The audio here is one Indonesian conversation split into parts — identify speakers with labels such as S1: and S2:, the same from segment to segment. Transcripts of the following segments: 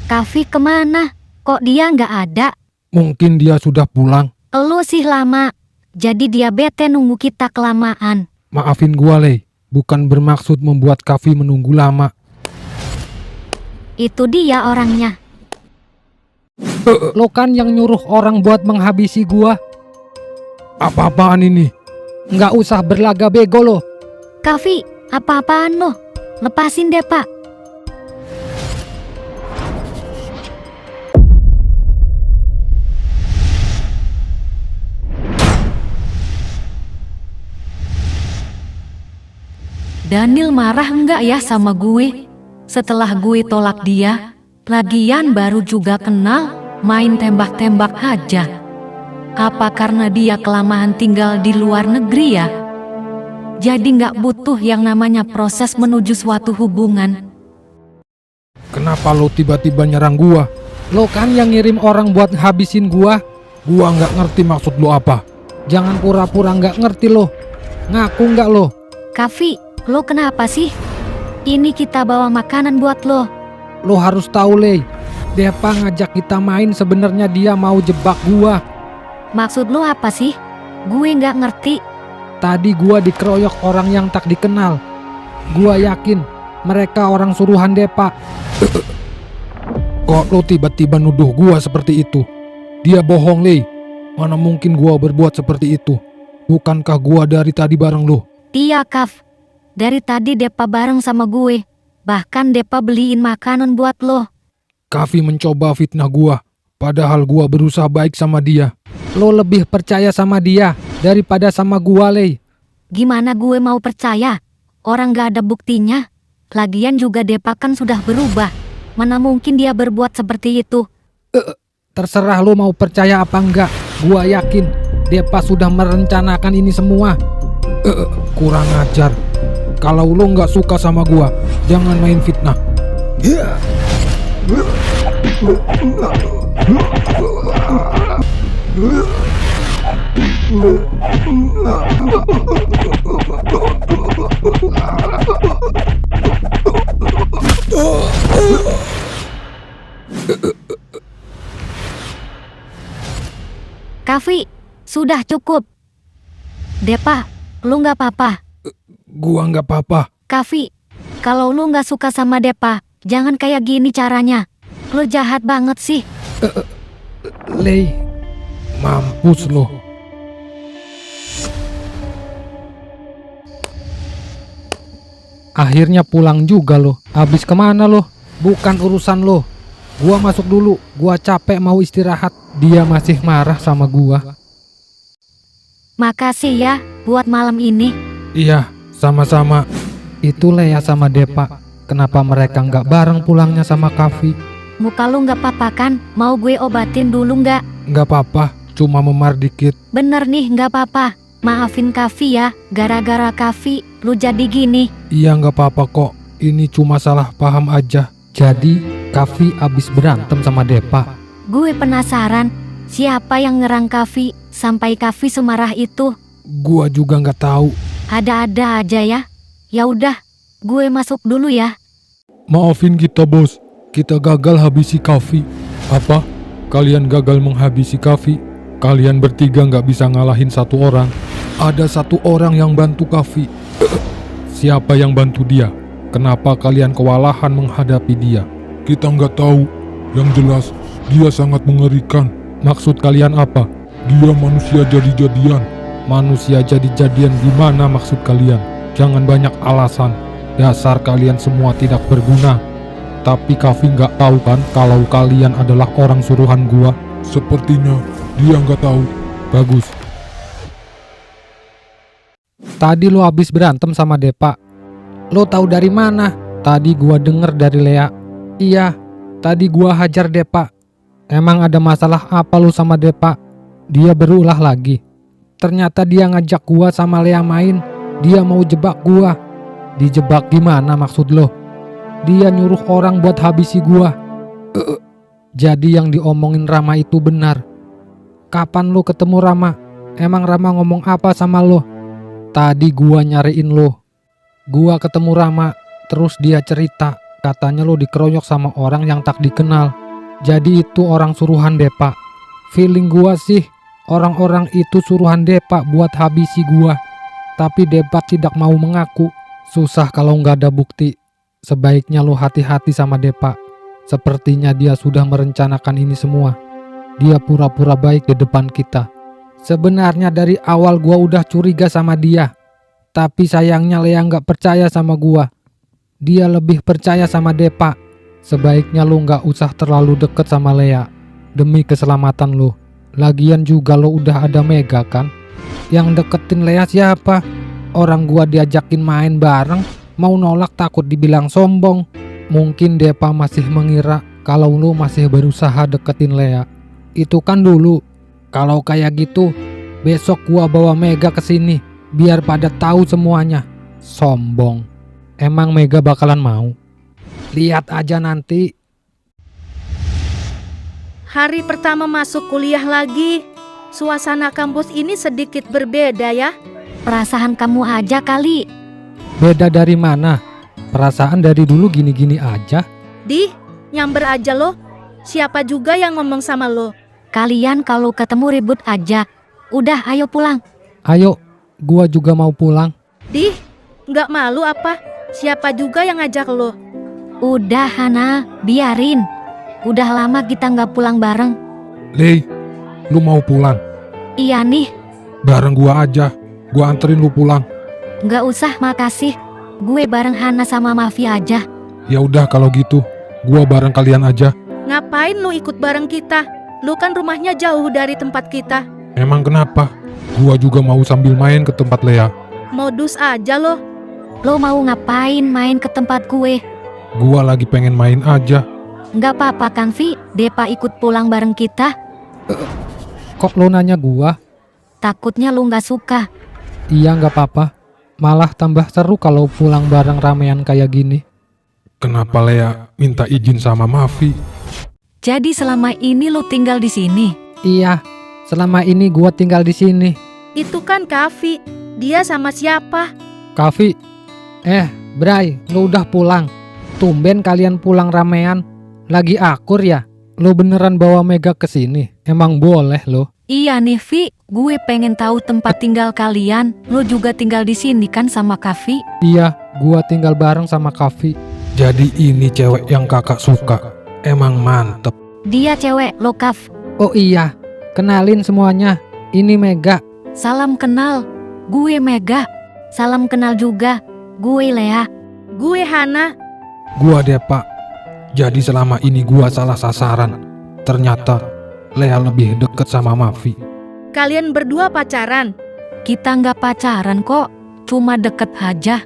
S1: Kavi kemana? Kok dia nggak ada?
S2: Mungkin dia sudah pulang.
S1: Elu sih lama. Jadi dia bete nunggu kita kelamaan.
S2: Maafin gua, Lei. Bukan bermaksud membuat Kavi menunggu lama.
S1: Itu dia orangnya.
S3: Lo kan yang nyuruh orang buat menghabisi gua.
S2: Apa-apaan ini?
S3: Nggak usah berlaga bego lo.
S1: Kavi, apa-apaan lo? Lepasin deh, Pak.
S4: Daniel marah enggak ya sama gue? Setelah gue tolak dia, lagian baru juga kenal, main tembak-tembak aja. Apa karena dia kelamaan tinggal di luar negeri ya? Jadi nggak butuh yang namanya proses menuju suatu hubungan.
S2: Kenapa lo tiba-tiba nyerang gua?
S3: Lo kan yang ngirim orang buat habisin gua.
S2: Gua nggak ngerti maksud lo apa.
S3: Jangan pura-pura nggak ngerti lo. Ngaku nggak lo?
S1: Kavi, lo kenapa sih? Ini kita bawa makanan buat lo.
S3: Lo harus tahu, Lei. Depa ngajak kita main sebenarnya dia mau jebak gua.
S1: Maksud lo apa sih? Gue nggak ngerti.
S3: Tadi gua dikeroyok orang yang tak dikenal. Gua yakin mereka orang suruhan Depa.
S2: Kok lo tiba-tiba nuduh gua seperti itu? Dia bohong, Lei. Mana mungkin gua berbuat seperti itu? Bukankah gua dari tadi bareng lo?
S1: Iya, Kav. Dari tadi Depa bareng sama gue. Bahkan Depa beliin makanan buat lo.
S2: Kavi mencoba fitnah gua. Padahal gua berusaha baik sama dia.
S3: Lo lebih percaya sama dia daripada sama gua, Lei.
S1: Gimana gue mau percaya? Orang gak ada buktinya. Lagian juga Depa kan sudah berubah. Mana mungkin dia berbuat seperti itu?
S3: Terserah lo mau percaya apa enggak. Gua yakin Depa sudah merencanakan ini semua.
S2: Kurang ajar. Kalau lo nggak suka sama gua, jangan main fitnah.
S1: Kavi, sudah cukup. Depa, lu nggak apa-apa.
S2: Gua nggak apa-apa.
S1: Kavi, kalau lu nggak suka sama Depa, jangan kayak gini caranya. Lu jahat banget sih.
S3: Lei,
S2: Mampus lo.
S3: akhirnya pulang juga lo. Habis kemana lo? Bukan urusan lo. Gua masuk dulu. Gua capek mau istirahat. Dia masih marah sama gua.
S1: Makasih ya buat malam ini.
S2: Iya, sama-sama.
S3: Itu Lea sama Depa. Kenapa mereka nggak bareng pulangnya sama Kavi?
S1: Muka lu nggak apa-apa kan? Mau gue obatin dulu nggak?
S2: Nggak apa-apa, cuma memar dikit.
S1: Bener nih, nggak apa-apa. Maafin Kavi ya, gara-gara Kavi lu jadi gini.
S2: Iya, nggak apa-apa kok. Ini cuma salah paham aja.
S3: Jadi Kavi abis berantem sama Depa.
S1: Gue penasaran, siapa yang ngerang Kavi sampai Kavi semarah itu?
S2: Gua juga nggak tahu.
S1: Ada-ada aja ya. Ya udah, gue masuk dulu ya.
S2: Maafin kita, bos. Kita gagal habisi Kavi. Apa? Kalian gagal menghabisi Kavi? Kalian bertiga nggak bisa ngalahin satu orang. Ada satu orang yang bantu Kavi. Siapa yang bantu dia? Kenapa kalian kewalahan menghadapi dia? Kita nggak tahu. Yang jelas, dia sangat mengerikan. Maksud kalian apa? Dia manusia jadi-jadian. Manusia jadi-jadian gimana maksud kalian? Jangan banyak alasan. Dasar kalian semua tidak berguna. Tapi Kavi nggak tahu kan kalau kalian adalah orang suruhan gua? Sepertinya dia nggak tahu. Bagus.
S3: Tadi lo abis berantem sama Depa. Lo tahu dari mana? Tadi gua denger dari Lea. Iya, tadi gua hajar Depa. Emang ada masalah apa lo sama Depa? Dia berulah lagi. Ternyata dia ngajak gua sama Lea main. Dia mau jebak gua. Dijebak gimana maksud lo? Dia nyuruh orang buat habisi gua. Jadi yang diomongin Rama itu benar. Kapan lo ketemu Rama? Emang Rama ngomong apa sama lo? Tadi gua nyariin lo. Gua ketemu Rama, terus dia cerita Katanya lo dikeroyok sama orang yang tak dikenal. Jadi itu orang suruhan Depa. Feeling gua sih orang-orang itu suruhan Depa buat habisi gua. Tapi Depa tidak mau mengaku. Susah kalau nggak ada bukti. Sebaiknya lo hati-hati sama Depa. Sepertinya dia sudah merencanakan ini semua. Dia pura-pura baik di depan kita. Sebenarnya dari awal gua udah curiga sama dia. Tapi sayangnya Lea nggak percaya sama gua. Dia lebih percaya sama Depa. Sebaiknya lo nggak usah terlalu deket sama Lea. Demi keselamatan lo. Lagian juga lo udah ada Mega kan? Yang deketin Lea siapa? Orang gua diajakin main bareng, mau nolak takut dibilang sombong. Mungkin Depa masih mengira kalau lo masih berusaha deketin Lea. Itu kan dulu. Kalau kayak gitu, besok gua bawa Mega ke sini biar pada tahu semuanya. Sombong. Emang Mega bakalan mau? Lihat aja nanti.
S5: Hari pertama masuk kuliah lagi. Suasana kampus ini sedikit berbeda ya.
S1: Perasaan kamu aja kali.
S3: Beda dari mana? Perasaan dari dulu gini-gini aja.
S5: Nyamber aja lo. Siapa juga yang ngomong sama lo?
S1: Kalian kalau ketemu ribut aja. Udah, ayo pulang.
S3: Ayo, gua juga mau pulang.
S5: Nggak malu apa? Siapa juga yang ngajak lo?
S1: Udah, Hana, biarin. Udah lama kita nggak pulang bareng.
S2: Lei, lu mau pulang?
S1: Iya nih,
S2: Bareng gua aja. Gua anterin lu pulang.
S1: nggak usah makasih. Gue bareng Hana sama Mafi aja.
S2: Ya udah kalau gitu, gua bareng kalian aja.
S5: Ngapain lo ikut bareng kita? Lo kan rumahnya jauh dari tempat kita.
S2: Emang kenapa? Gua juga mau sambil main ke tempat Lea.
S5: Modus aja lo.
S1: Lo mau ngapain main ke tempat gue?
S2: Gua lagi pengen main aja.
S1: Nggak apa-apa kan, Vi? Depa ikut pulang bareng kita.
S3: Kok lo nanya gua?
S1: Takutnya lo nggak suka.
S3: Iya nggak apa-apa. Malah tambah seru kalau pulang bareng ramean kayak gini.
S2: Kenapa Lea minta izin sama Mafi?
S4: Jadi selama ini lo tinggal di sini.
S3: Iya, selama ini gua tinggal di sini.
S5: Itu kan Kavi. Dia sama siapa?
S3: Kavi. Bray, lo udah pulang. Tumben kalian pulang ramean. Lagi akur ya? Lo beneran bawa Mega ke sini? Emang boleh lo?
S4: Iya nih Vi, gue pengen tahu tempat tinggal kalian. Lo juga tinggal di sini kan sama Kavi?
S3: Iya, gua tinggal bareng sama Kavi.
S2: Jadi ini cewek yang kakak suka. Emang mantep.
S1: Dia cewek, lo Kaf.
S3: Oh iya, kenalin semuanya. Ini Mega.
S4: Salam kenal, gue Mega.
S1: Salam kenal juga. Gue Lea.
S5: Gue Hana.
S2: Gua Depa. Jadi selama ini gua salah sasaran. Ternyata Lea lebih deket sama Mafi.
S5: Kalian berdua pacaran?
S4: Kita nggak pacaran kok, cuma deket aja.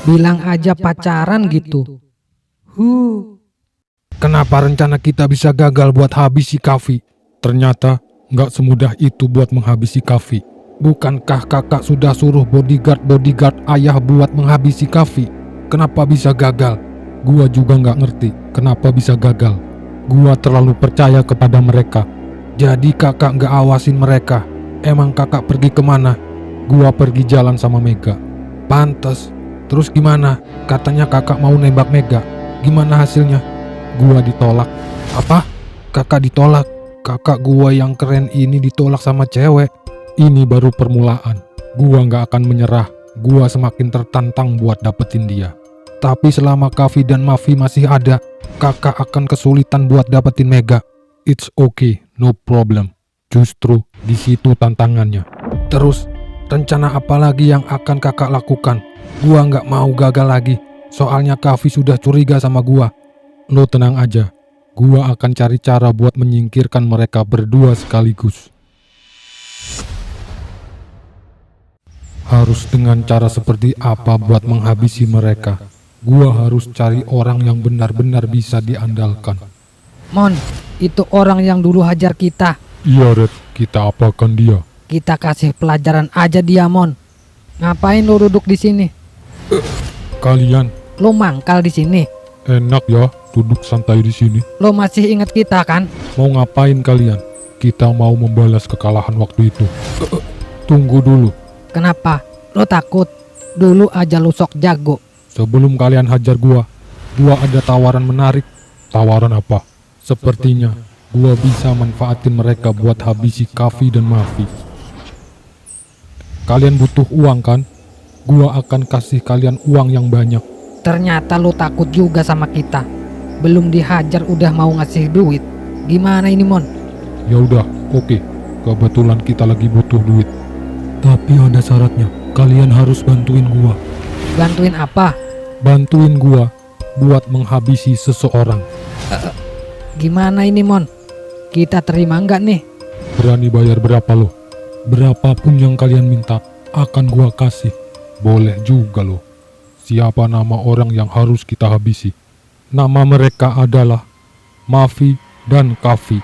S3: Bilang aja pacaran gitu.
S2: Kenapa rencana kita bisa gagal buat habisi Kavi? Ternyata nggak semudah itu buat menghabisi Kavi. Bukankah kakak sudah suruh bodyguard ayah buat menghabisi Kavi? Kenapa bisa gagal? Gua juga nggak ngerti kenapa bisa gagal. Gua terlalu percaya kepada mereka. Jadi kakak nggak awasin mereka. Emang kakak pergi kemana? Gua pergi jalan sama Mega. Pantes. Terus gimana? Katanya kakak mau nembak Mega. Gimana hasilnya? Gua ditolak. Apa? Kakak ditolak? Kakak gua yang keren ini ditolak sama cewek. Ini baru permulaan. Gua nggak akan menyerah. Gua semakin tertantang buat dapetin dia. Tapi selama Kavi dan Mafi masih ada, kakak akan kesulitan buat dapetin Mega. It's okay, no problem. Justru di situ tantangannya. Terus, rencana apa lagi yang akan kakak lakukan? Gua nggak mau gagal lagi. Soalnya Kavi sudah curiga sama gua. Lo tenang aja. Gua akan cari cara buat menyingkirkan mereka berdua sekaligus. Harus dengan cara seperti apa buat menghabisi mereka? Gua harus cari orang yang benar-benar bisa diandalkan.
S3: Mon, itu orang yang dulu hajar kita.
S2: Iya Red, kita apakan dia?
S3: Kita kasih pelajaran aja dia, Mon. Ngapain lo duduk di sini?
S2: Kalian
S3: Lo mangkal di sini.
S2: enak ya duduk santai di sini.
S3: Lo masih ingat kita kan?
S2: Mau ngapain kalian? Kita mau membalas kekalahan waktu itu. Tunggu dulu.
S3: Kenapa? Lo takut? Dulu aja lo sok jago.
S2: Sebelum kalian hajar gua, Gua ada tawaran menarik. Tawaran apa? Sepertinya gua bisa manfaatin mereka buat habisi Kavi dan Mavi. Kalian butuh uang kan? Gua akan kasih kalian uang yang banyak.
S3: Ternyata lu takut juga sama kita. Belum dihajar udah mau ngasih duit. Gimana ini, Mon?
S2: Ya udah, oke. Kebetulan kita lagi butuh duit. Tapi ada syaratnya. Kalian harus bantuin gua.
S3: Bantuin apa?
S2: Bantuin gua buat menghabisi seseorang.
S3: Gimana ini, Mon? Kita terima nggak nih?
S2: Berani bayar berapa lo? Berapapun yang kalian minta akan gua kasih. Boleh juga lo. Siapa nama orang yang harus kita habisi? Nama mereka adalah Mavi dan Kavi.